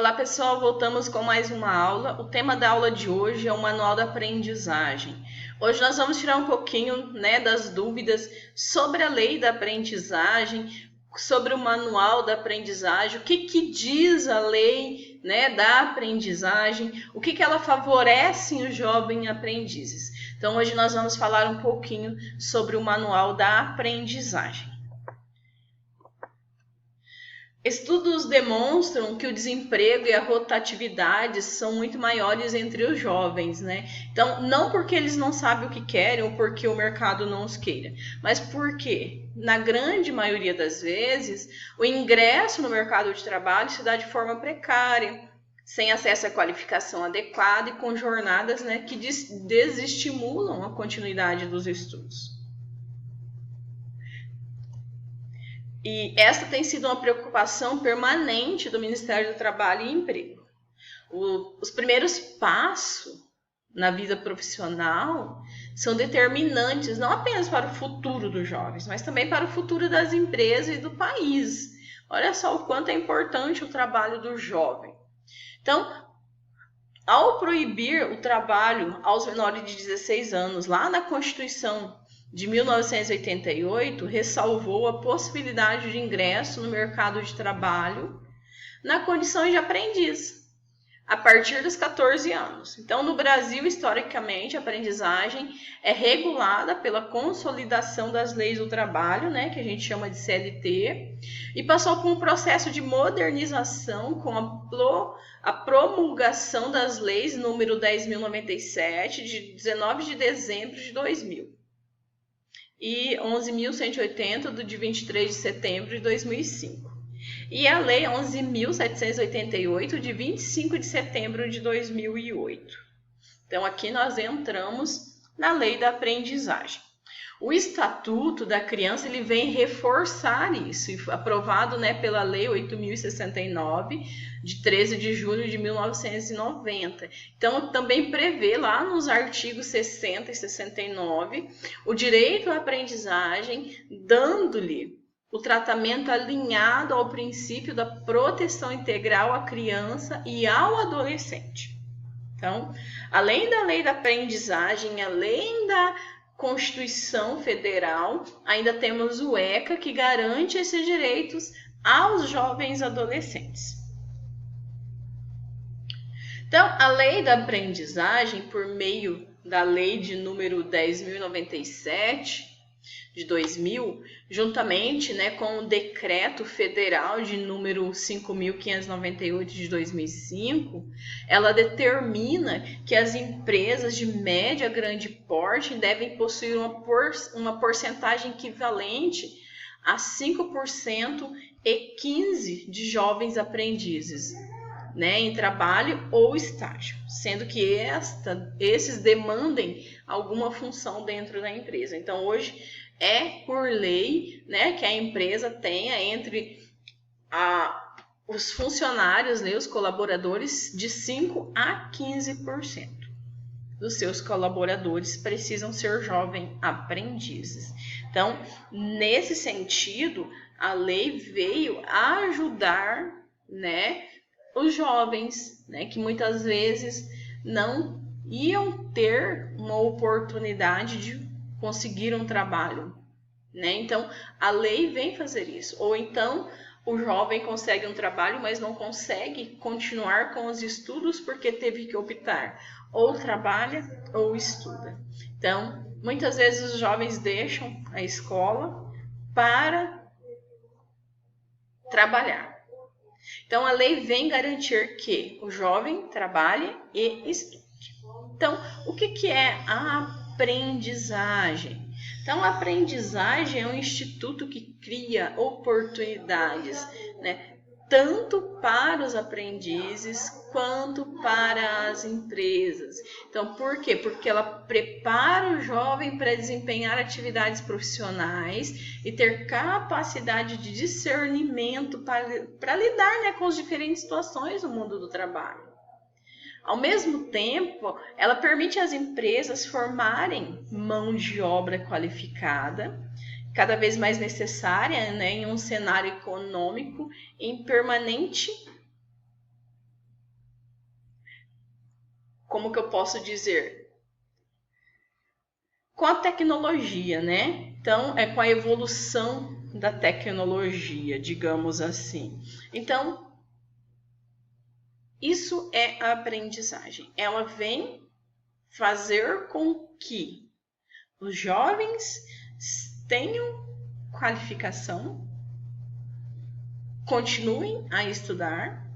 Olá pessoal, voltamos com mais uma aula. O tema da aula de hoje é o Manual da Aprendizagem. Hoje nós vamos tirar um pouquinho, das dúvidas sobre a lei da aprendizagem, sobre o Manual da Aprendizagem, o que diz a lei, da aprendizagem, o que ela favorece os jovens aprendizes. Então hoje nós vamos falar um pouquinho sobre o Manual da Aprendizagem. Estudos demonstram que o desemprego e a rotatividade são muito maiores entre os jovens, Então, não porque eles não sabem o que querem ou porque o mercado não os queira, mas porque, na grande maioria das vezes, o ingresso no mercado de trabalho se dá de forma precária, sem acesso à qualificação adequada e com jornadas que desestimulam a continuidade dos estudos. E essa tem sido uma preocupação permanente do Ministério do Trabalho e Emprego. Os primeiros passos na vida profissional são determinantes não apenas para o futuro dos jovens, mas também para o futuro das empresas e do país. Olha só o quanto é importante o trabalho do jovem. Então, ao proibir o trabalho aos menores de 16 anos, lá na Constituição de 1988, ressalvou a possibilidade de ingresso no mercado de trabalho na condição de aprendiz, a partir dos 14 anos. Então, no Brasil, historicamente, a aprendizagem é regulada pela consolidação das leis do trabalho, que a gente chama de CLT, e passou por um processo de modernização com a promulgação das leis número 10.097, de 19 de dezembro de 2000. E 11.180, de 23 de setembro de 2005. E a Lei 11.788, de 25 de setembro de 2008. Então, aqui nós entramos na Lei da Aprendizagem. O Estatuto da Criança ele vem reforçar isso, aprovado pela Lei 8.069, de 13 de julho de 1990. Então, também prevê lá nos artigos 60 e 69 o direito à aprendizagem, dando-lhe o tratamento alinhado ao princípio da proteção integral à criança e ao adolescente. Então, além da Lei da Aprendizagem, além da Constituição Federal, ainda temos o ECA, que garante esses direitos aos jovens adolescentes. Então, a Lei da Aprendizagem, por meio da Lei de número 10.097, de 2000, juntamente com o Decreto Federal de número 5.598, de 2005, ela determina que as empresas de médio a grande porte devem possuir uma porcentagem equivalente a 5% e 15% de jovens aprendizes, em trabalho ou estágio, sendo que esses demandem alguma função dentro da empresa. Então, hoje é por lei, que a empresa tenha entre os funcionários, os colaboradores, de 5% a 15% dos seus colaboradores precisam ser jovens aprendizes. Então, nesse sentido, a lei veio ajudar, os jovens, que muitas vezes não iam ter uma oportunidade de conseguir um trabalho, Então, a lei vem fazer isso. Ou então, o jovem consegue um trabalho, mas não consegue continuar com os estudos porque teve que optar. Ou trabalha ou estuda. Então, muitas vezes os jovens deixam a escola para trabalhar. Então, a lei vem garantir que o jovem trabalhe e estude. Então, o que é a aprendizagem? Então, a aprendizagem é um instituto que cria oportunidades, tanto para os aprendizes quanto para as empresas. Então, por quê? Porque ela prepara o jovem para desempenhar atividades profissionais e ter capacidade de discernimento para lidar com as diferentes situações do mundo do trabalho. Ao mesmo tempo, ela permite às empresas formarem mão de obra qualificada, cada vez mais necessária, em um cenário econômico em permanente como que eu posso dizer? Com a tecnologia, né? Então, é com a evolução da tecnologia, digamos assim. Então, isso é a aprendizagem. Ela vem fazer com que os jovens tenham qualificação, continuem a estudar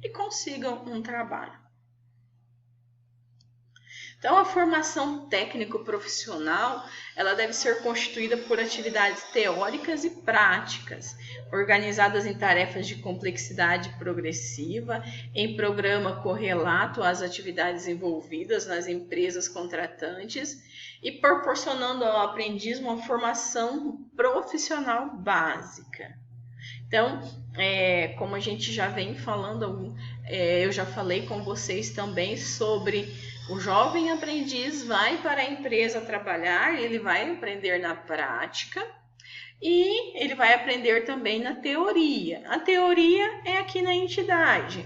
e consigam um trabalho. Então, a formação técnico-profissional, ela deve ser constituída por atividades teóricas e práticas, organizadas em tarefas de complexidade progressiva, em programa correlato às atividades envolvidas nas empresas contratantes e proporcionando ao aprendiz uma formação profissional básica. Então, como a gente já vem falando, eu já falei com vocês também sobre o jovem aprendiz vai para a empresa trabalhar, ele vai aprender na prática e ele vai aprender também na teoria. A teoria é aqui na entidade,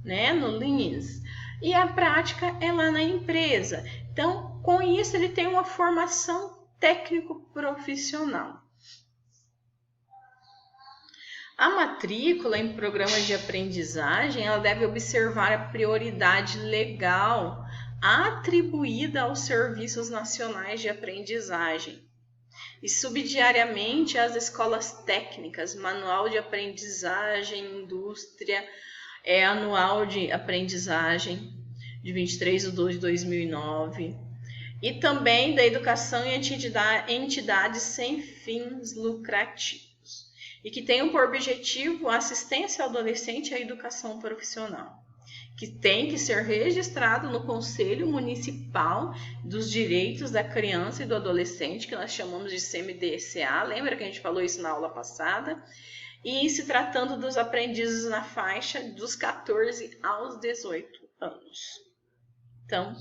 né, no Lins, e a prática é lá na empresa. Então, com isso, ele tem uma formação técnico-profissional. A matrícula em programas de aprendizagem, ela deve observar a prioridade legal atribuída aos serviços nacionais de aprendizagem e subsidiariamente às escolas técnicas, manual de aprendizagem, indústria, anual de aprendizagem de 23/2/2009 e também da educação em entidades sem fins lucrativos e que tenham por objetivo a assistência ao adolescente e a educação profissional, que tem que ser registrado no Conselho Municipal dos Direitos da Criança e do Adolescente, que nós chamamos de CMDCA, lembra que a gente falou isso na aula passada? E se tratando dos aprendizes na faixa dos 14 aos 18 anos. Então,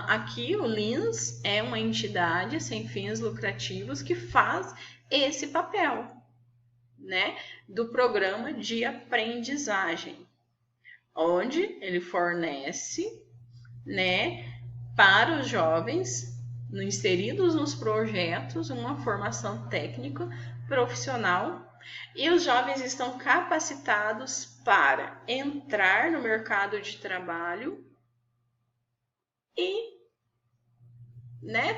aqui o Lins é uma entidade sem fins lucrativos que faz esse papel, né, do programa de aprendizagem, onde ele fornece, né, para os jovens inseridos nos projetos uma formação técnica profissional e os jovens estão capacitados para entrar no mercado de trabalho e, né,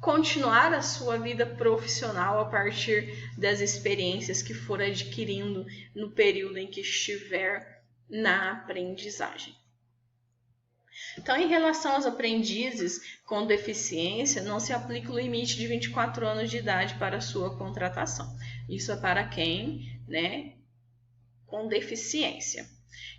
continuar a sua vida profissional a partir das experiências que for adquirindo no período em que estiver na aprendizagem. Então, em relação aos aprendizes com deficiência, não se aplica o limite de 24 anos de idade para sua contratação. Isso é para quem, né, com deficiência.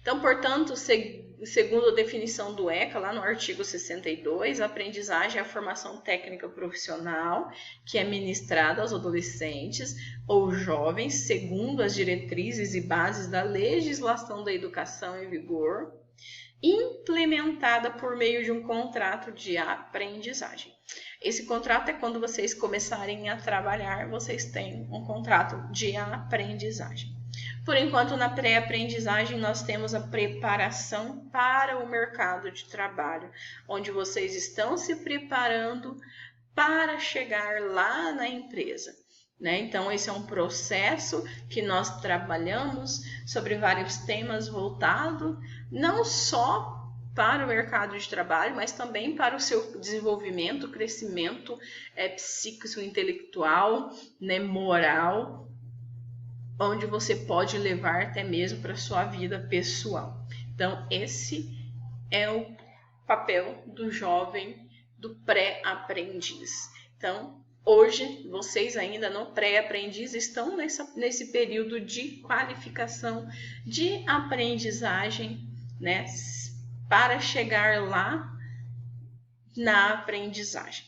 Então, portanto, segundo a definição do ECA, lá no artigo 62, a aprendizagem é a formação técnica profissional que é ministrada aos adolescentes ou jovens segundo as diretrizes e bases da legislação da educação em vigor, implementada por meio de um contrato de aprendizagem. Esse contrato é quando vocês começarem a trabalhar, vocês têm um contrato de aprendizagem. Por enquanto, na pré-aprendizagem, nós temos a preparação para o mercado de trabalho, onde vocês estão se preparando para chegar lá na empresa, né? Então, esse é um processo que nós trabalhamos sobre vários temas voltados, não só para o mercado de trabalho, mas também para o seu desenvolvimento, crescimento psíquico, intelectual, né, moral, onde você pode levar até mesmo para a sua vida pessoal. Então, esse é o papel do jovem, do pré-aprendiz. Então, hoje, vocês ainda no pré-aprendiz estão nesse período de qualificação, de aprendizagem, né, para chegar lá na aprendizagem.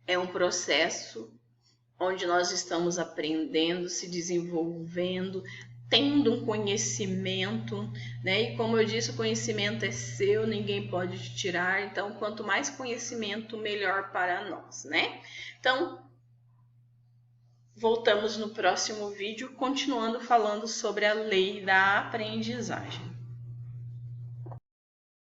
É um processo onde nós estamos aprendendo, se desenvolvendo, tendo um conhecimento, né? E como eu disse, o conhecimento é seu, ninguém pode te tirar. Então, quanto mais conhecimento, melhor para nós, né? Então, voltamos no próximo vídeo, continuando falando sobre a lei da aprendizagem.